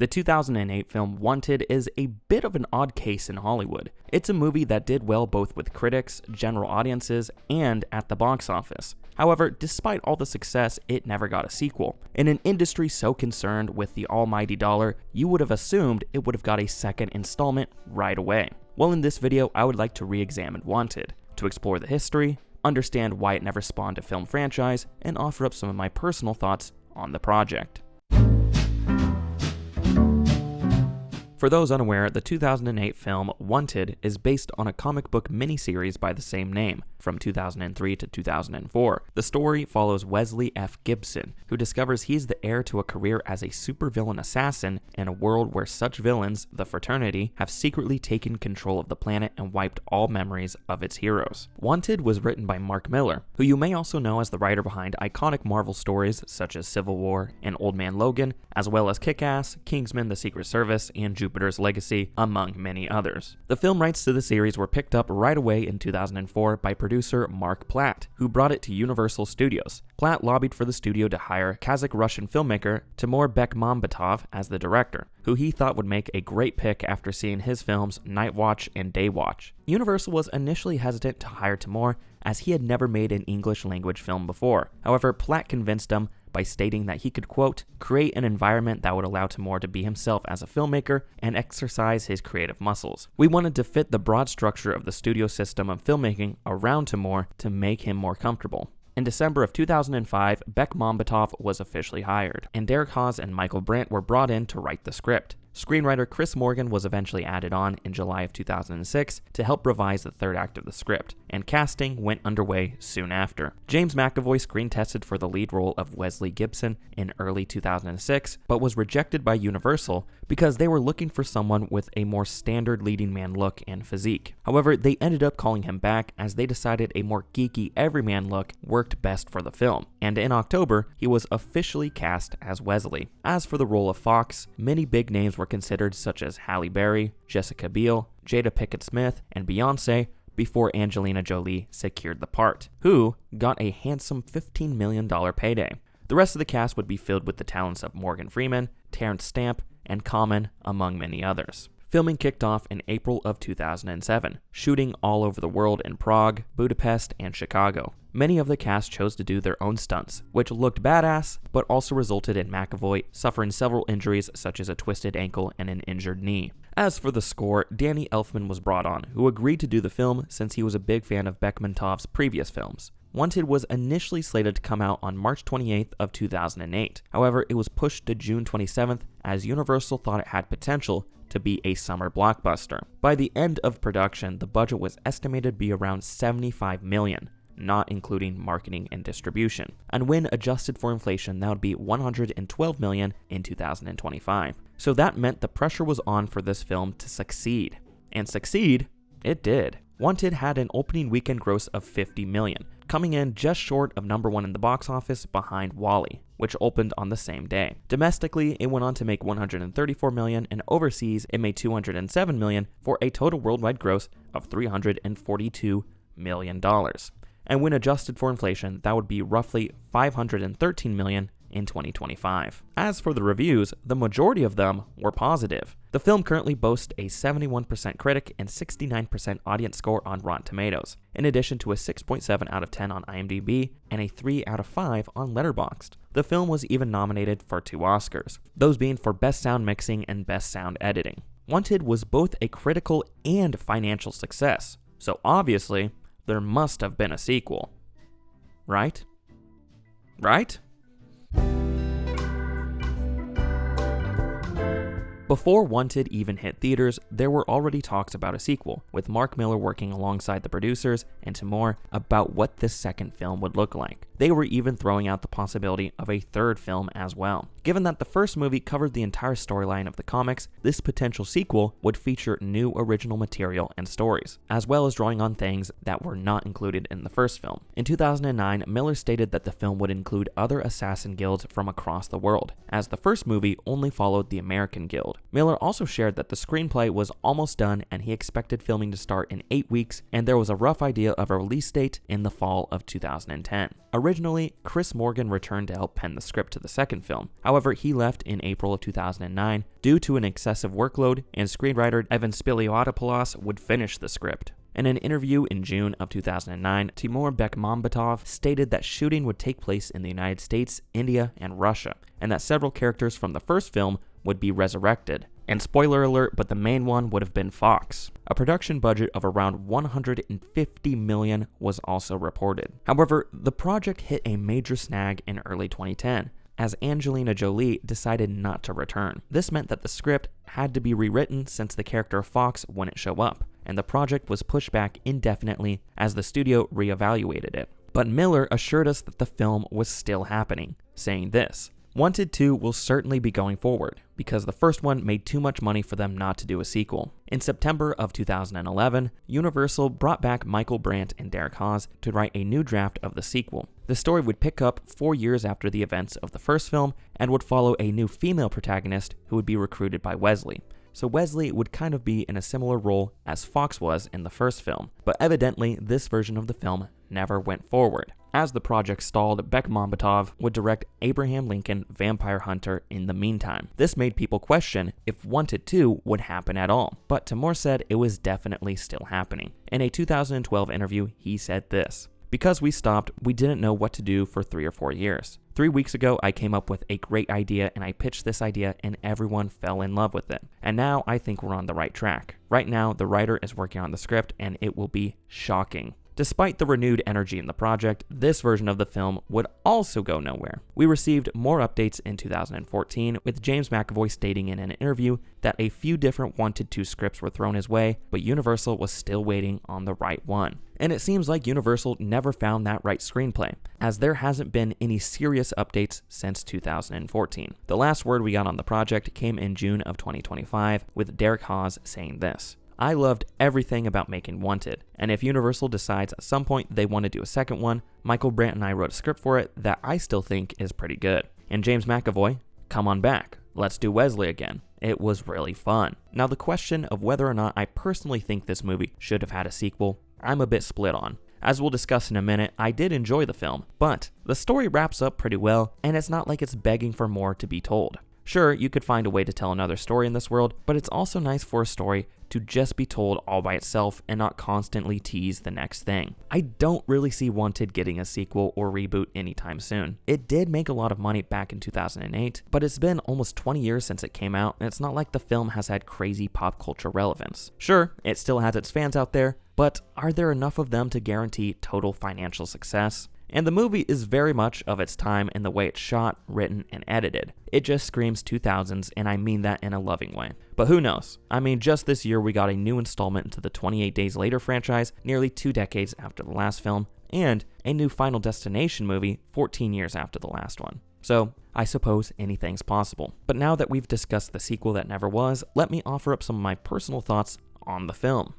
The 2008 film Wanted is a bit of an odd case in Hollywood. It's a movie that did well both with critics, general audiences, and at the box office. However, despite all the success, it never got a sequel. In an industry so concerned with the almighty dollar, you would have assumed it would have got a second installment right away. Well, in this video, I would like to re-examine Wanted, to explore the history, understand why it never spawned a film franchise, and offer up some of my personal thoughts on the project. For those unaware, the 2008 film Wanted is based on a comic book miniseries by the same name, from 2003 to 2004. The story follows Wesley F. Gibson, who discovers he's the heir to a career as a supervillain assassin in a world where such villains, the Fraternity, have secretly taken control of the planet and wiped all memories of its heroes. Wanted was written by Mark Millar, who you may also know as the writer behind iconic Marvel stories such as Civil War and Old Man Logan, as well as Kick-Ass, Kingsman: The Secret Service, and Jupiter's Legacy, among many others. The film rights to the series were picked up right away in 2004 by producer Mark Platt, who brought it to Universal Studios. Platt lobbied for the studio to hire Kazakh-Russian filmmaker Timur Bekmambetov as the director, who he thought would make a great pick after seeing his films Night Watch and Day Watch. Universal was initially hesitant to hire Timur as he had never made an English-language film before. However, Platt convinced him by stating that he could, quote, create an environment that would allow Timur to be himself as a filmmaker and exercise his creative muscles. We wanted to fit the broad structure of the studio system of filmmaking around Timur to make him more comfortable. In December of 2005, Bekmambetov was officially hired, and Derek Hawes and Michael Brandt were brought in to write the script. Screenwriter Chris Morgan was eventually added on in July of 2006 to help revise the third act of the script, and casting went underway soon after. James McAvoy screen tested for the lead role of Wesley Gibson in early 2006, but was rejected by Universal because they were looking for someone with a more standard leading man look and physique. However, they ended up calling him back as they decided a more geeky everyman look worked best for the film, and in October, he was officially cast as Wesley. As for the role of Fox, many big names were considered such as Halle Berry, Jessica Biel, Jada Pinkett Smith, and Beyonce before Angelina Jolie secured the part, who got a handsome $15 million payday. The rest of the cast would be filled with the talents of Morgan Freeman, Terrence Stamp, and Common, among many others. Filming kicked off in April of 2007, shooting all over the world in Prague, Budapest, and Chicago. Many of the cast chose to do their own stunts, which looked badass, but also resulted in McAvoy suffering several injuries such as a twisted ankle and an injured knee. As for the score, Danny Elfman was brought on, who agreed to do the film since he was a big fan of Bekmantov's previous films. Wanted was initially slated to come out on March 28th of 2008. However, it was pushed to June 27th as Universal thought it had potential to be a summer blockbuster. By the end of production, the budget was estimated to be around $75 million, not including marketing and distribution. And when adjusted for inflation, that would be $112 million in 2025. So that meant the pressure was on for this film to succeed. And succeed, it did. Wanted had an opening weekend gross of $50 million, coming in just short of number one in the box office behind Wall-E, which opened on the same day. Domestically, it went on to make $134 million, and overseas, it made $207 million for a total worldwide gross of $342 million. And when adjusted for inflation, that would be roughly $513 million in 2025. As for the reviews, the majority of them were positive. The film currently boasts a 71% critic and 69% audience score on Rotten Tomatoes, in addition to a 6.7 out of 10 on IMDb and a 3 out of 5 on Letterboxd. The film was even nominated for 2 Oscars, those being for Best Sound Mixing and Best Sound Editing. Wanted was both a critical and financial success, so obviously, there must have been a sequel. Right? Right? Before Wanted even hit theaters, there were already talks about a sequel, with Mark Millar working alongside the producers and Timur about what this second film would look like. They were even throwing out the possibility of a third film as well. Given that the first movie covered the entire storyline of the comics, this potential sequel would feature new original material and stories, as well as drawing on things that were not included in the first film. In 2009, Miller stated that the film would include other assassin guilds from across the world, as the first movie only followed the American Guild. Miller also shared that the screenplay was almost done and he expected filming to start in 8 weeks, and there was a rough idea of a release date in the fall of 2010. Originally, Chris Morgan returned to help pen the script to the second film. However, he left in April of 2009 due to an excessive workload, and screenwriter Evan Spiliotopoulos would finish the script. In an interview in June of 2009, Timur Bekmambetov stated that shooting would take place in the United States, India, and Russia, and that several characters from the first film would be resurrected. And spoiler alert, but the main one would have been Fox. A production budget of around $150 million was also reported. However, the project hit a major snag in early 2010, as Angelina Jolie decided not to return. This meant that the script had to be rewritten since the character Fox wouldn't show up, and the project was pushed back indefinitely as the studio reevaluated it. But Miller assured us that the film was still happening, saying this: "Wanted 2 will certainly be going forward, because the first one made too much money for them not to do a sequel." In September of 2011, Universal brought back Michael Brandt and Derek Hawes to write a new draft of the sequel. The story would pick up 4 years after the events of the first film and would follow a new female protagonist who would be recruited by Wesley. So Wesley would kind of be in a similar role as Fox was in the first film, but evidently this version of the film never went forward. As the project stalled, Bekmambetov would direct Abraham Lincoln Vampire Hunter in the meantime. This made people question if Wanted 2 would happen at all, but Timur said it was definitely still happening. In a 2012 interview, he said this: "Because we stopped, we didn't know what to do for 3 or 4 years. 3 weeks ago, I came up with a great idea and I pitched this idea and everyone fell in love with it. And now I think we're on the right track. Right now, the writer is working on the script and it will be shocking." Despite the renewed energy in the project, this version of the film would also go nowhere. We received more updates in 2014, with James McAvoy stating in an interview that a few different Wanted 2 scripts were thrown his way, but Universal was still waiting on the right one. And it seems like Universal never found that right screenplay, as there hasn't been any serious updates since 2014. The last word we got on the project came in June of 2025, with Derek Hawes saying this: "I loved everything about making Wanted, and if Universal decides at some point they want to do a second one, Michael Brandt and I wrote a script for it that I still think is pretty good." And James McAvoy: "Come on back. Let's do Wesley again. It was really fun." Now, the question of whether or not I personally think this movie should have had a sequel, I'm a bit split on. As we'll discuss in a minute, I did enjoy the film, but the story wraps up pretty well, and it's not like it's begging for more to be told. Sure, you could find a way to tell another story in this world, but it's also nice for a story to just be told all by itself and not constantly tease the next thing. I don't really see Wanted getting a sequel or reboot anytime soon. It did make a lot of money back in 2008, but it's been almost 20 years since it came out, and it's not like the film has had crazy pop culture relevance. Sure, it still has its fans out there, but are there enough of them to guarantee total financial success? And the movie is very much of its time in the way it's shot, written, and edited. It just screams 2000s, and I mean that in a loving way. But who knows? I mean, just this year we got a new installment into the 28 Days Later franchise, nearly 2 decades after the last film, and a new Final Destination movie 14 years after the last one. So, I suppose anything's possible. But now that we've discussed the sequel that never was, let me offer up some of my personal thoughts on the film.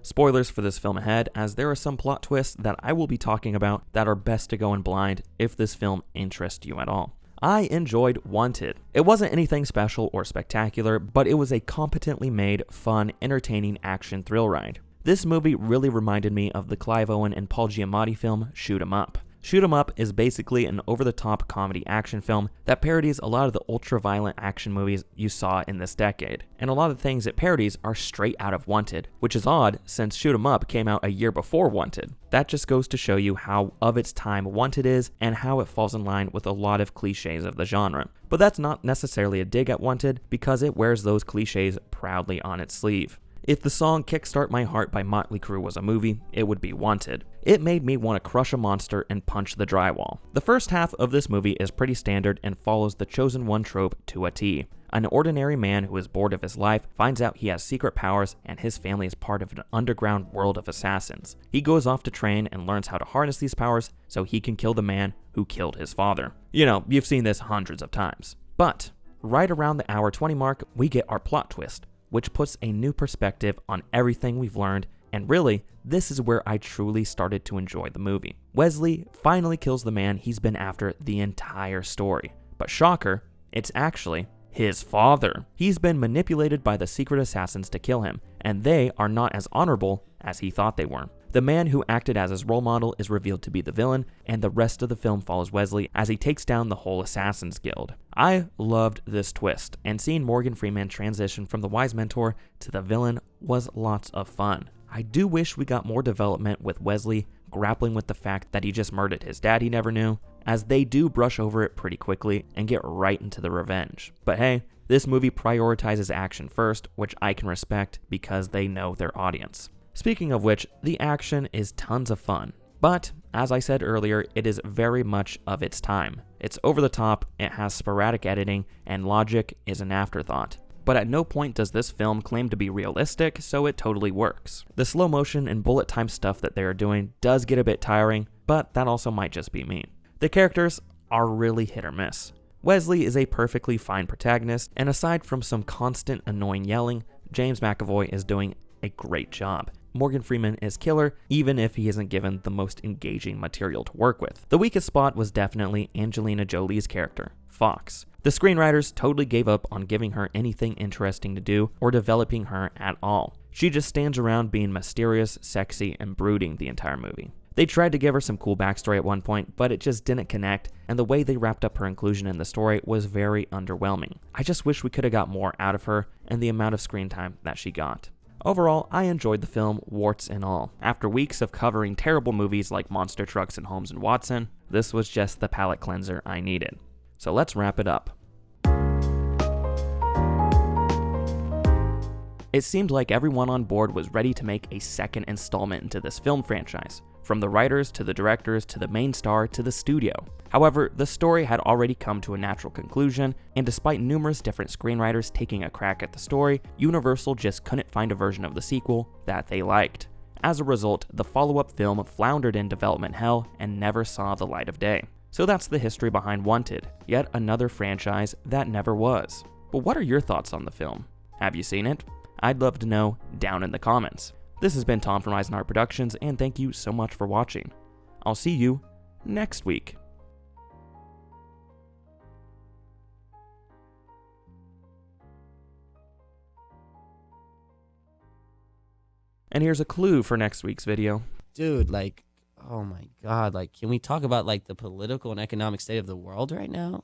Spoilers for this film ahead, as there are some plot twists that I will be talking about that are best to go in blind if this film interests you at all. I enjoyed Wanted. It wasn't anything special or spectacular, but it was a competently made, fun, entertaining action thrill ride. This movie really reminded me of the Clive Owen and Paul Giamatti film Shoot 'em Up. Shoot 'em Up is basically an over-the-top comedy action film that parodies a lot of the ultra-violent action movies you saw in this decade. And a lot of the things it parodies are straight out of Wanted, which is odd since Shoot 'em Up came out a year before Wanted. That just goes to show you how of its time Wanted is and how it falls in line with a lot of cliches of the genre. But that's not necessarily a dig at Wanted, because it wears those cliches proudly on its sleeve. If the song Kickstart My Heart by Motley Crue was a movie, it would be Wanted. It made me want to crush a monster and punch the drywall. The first half of this movie is pretty standard and follows the chosen one trope to a T. An ordinary man who is bored of his life finds out he has secret powers and his family is part of an underground world of assassins. He goes off to train and learns how to harness these powers so he can kill the man who killed his father. You know, you've seen this hundreds of times. But right around the hour 20 mark, we get our plot twist, which puts a new perspective on everything we've learned, and really, this is where I truly started to enjoy the movie. Wesley finally kills the man he's been after the entire story, But shocker, it's actually his father. He's been manipulated by the secret assassins to kill him, and they are not as honorable as he thought they were. The man who acted as his role model is revealed to be the villain, and the rest of the film follows Wesley as he takes down the whole Assassin's Guild. I loved this twist, and seeing Morgan Freeman transition from the wise mentor to the villain was lots of fun. I do wish we got more development with Wesley grappling with the fact that he just murdered his dad he never knew, as they do brush over it pretty quickly and get right into the revenge. But hey, this movie prioritizes action first, which I can respect because they know their audience. Speaking of which, the action is tons of fun, but as I said earlier, it is very much of its time. It's over the top, it has sporadic editing, and logic is an afterthought. But at no point does this film claim to be realistic, so it totally works. The slow motion and bullet time stuff that they are doing does get a bit tiring, but that also might just be me. The characters are really hit or miss. Wesley is a perfectly fine protagonist, and aside from some constant annoying yelling, James McAvoy is doing a great job. Morgan Freeman is killer, even if he isn't given the most engaging material to work with. The weakest spot was definitely Angelina Jolie's character, Fox. The screenwriters totally gave up on giving her anything interesting to do or developing her at all. She just stands around being mysterious, sexy, and brooding the entire movie. They tried to give her some cool backstory at one point, but it just didn't connect, and the way they wrapped up her inclusion in the story was very underwhelming. I just wish we could have got more out of her and the amount of screen time that she got. Overall, I enjoyed the film, warts and all. After weeks of covering terrible movies like Monster Trucks and Holmes and Watson, this was just the palate cleanser I needed. So let's wrap it up. It seemed like everyone on board was ready to make a second installment into this film franchise, from the writers to the directors to the main star to the studio. However, the story had already come to a natural conclusion, and despite numerous different screenwriters taking a crack at the story, Universal just couldn't find a version of the sequel that they liked. As a result, the follow-up film floundered in development hell and never saw the light of day. So that's the history behind Wanted, yet another franchise that never was. But what are your thoughts on the film? Have you seen it? I'd love to know down in the comments. This has been Tom from Isenhart Productions, and thank you so much for watching. I'll see you next week. And here's a clue for next week's video. Dude, like, oh my God, like, can we talk about, like, the political and economic state of the world right now?